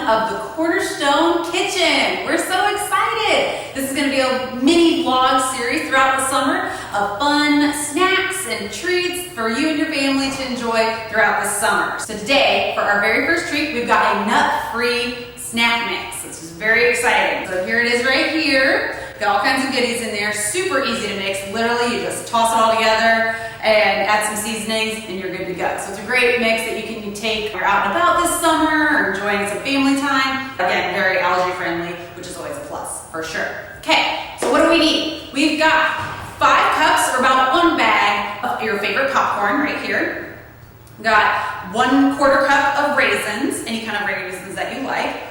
of the Cornerstone Kitchen. We're so excited. This is going to be a mini vlog series throughout the summer of fun snacks and treats for you and your family to enjoy throughout the summer. So today, for our very first treat, we've got a nut-free snack mix. This is very exciting. So here it is right here. Got all kinds of goodies in there. Super easy to mix. Literally, you just toss it all together and add some seasonings and you're good to go. So it's a great mix that you can take when you're out and about this summer or enjoying some family time. Again, very allergy friendly, which is always a plus for sure. Okay, so what do we need? We've got 5 cups or about 1 bag of your favorite popcorn right here. We've got 1/4 cup of raisins, any kind of raisins that you like.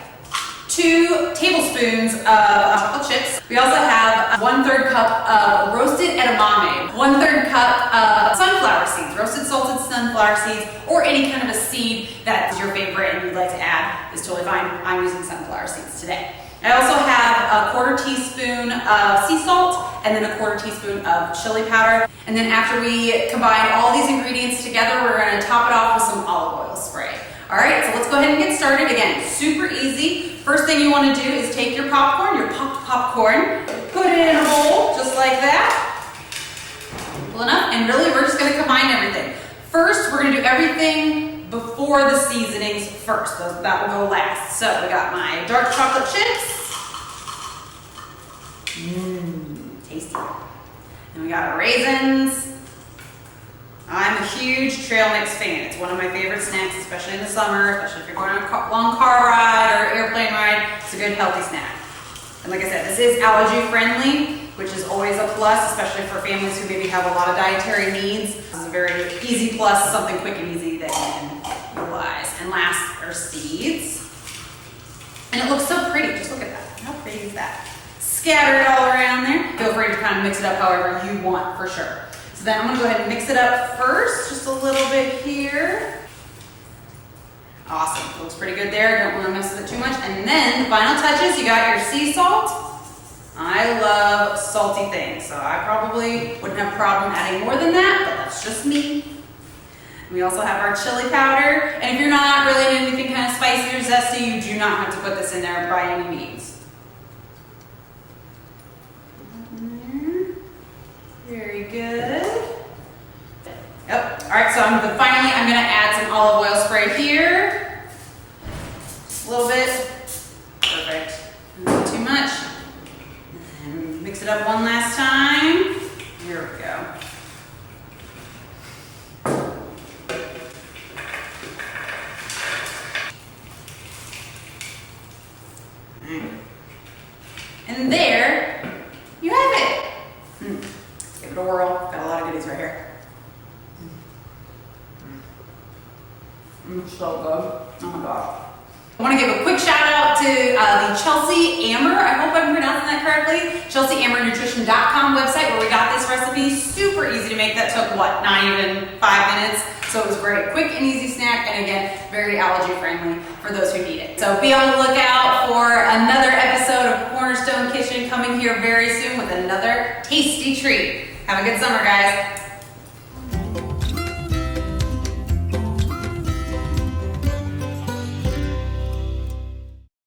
2 tablespoons of chocolate chips. We also have 1/3 cup of roasted edamame, 1/3 cup of sunflower seeds, roasted salted sunflower seeds, or any kind of a seed that is your favorite and you'd like to add is totally fine. I'm using sunflower seeds today. I also have a 1/4 teaspoon of sea salt and then a 1/4 teaspoon of chili powder. And then after we combine all these ingredients together, we're going to top it off with some olive oil spray. All right, so let's go ahead and get started. Again, super easy. First thing you want to do is take your popcorn, your popped popcorn, put it in a bowl, just like that. Pull enough, and really we're just going to combine everything. First, we're going to do everything before the seasonings first. That will go last. So we got my dark chocolate chips. Tasty. And we got our raisins. I'm a huge trail mix fan. It's one of my favorite snacks, especially in the summer, especially if you're going on a long car ride or airplane ride. It's a good healthy snack. And like I said, this is allergy friendly, which is always a plus, especially for families who maybe have a lot of dietary needs. This is a very easy plus, something quick and easy that you can utilize. And last are seeds. And it looks so pretty. Just look at that. How pretty is that? Scatter it all around there. Feel free to kind of mix it up however you want for sure. So then I'm going to go ahead and mix it up first, just a little bit here. Awesome, looks pretty good there. Don't want to mess with it too much. And then the final touches, you got your sea salt. I love salty things, so I probably wouldn't have a problem adding more than that, but that's just me. We also have our chili powder. And if you're not really into anything kind of spicy or zesty, you do not have to put this in there by any means. Very good. Yep. All right, so finally I'm going to add some olive oil spray here. Just a little bit. Perfect. Not too much. And mix it up one last time. Here we go. All right. And there you have it. Give it a whirl. Got a lot of goodies right here. So good. Oh my gosh. I want to give a quick shout out to the Chelsea Amber. I hope I'm pronouncing that correctly. ChelseaAmberNutrition.com website where we got this recipe. Super easy to make. That took what? Not even 5 minutes. So it was great. Quick and easy snack. And again, very allergy friendly for those who need it. So be on the lookout for another episode of Cornerstone Kitchen coming here very soon with another tasty treat. Have a good summer, guys.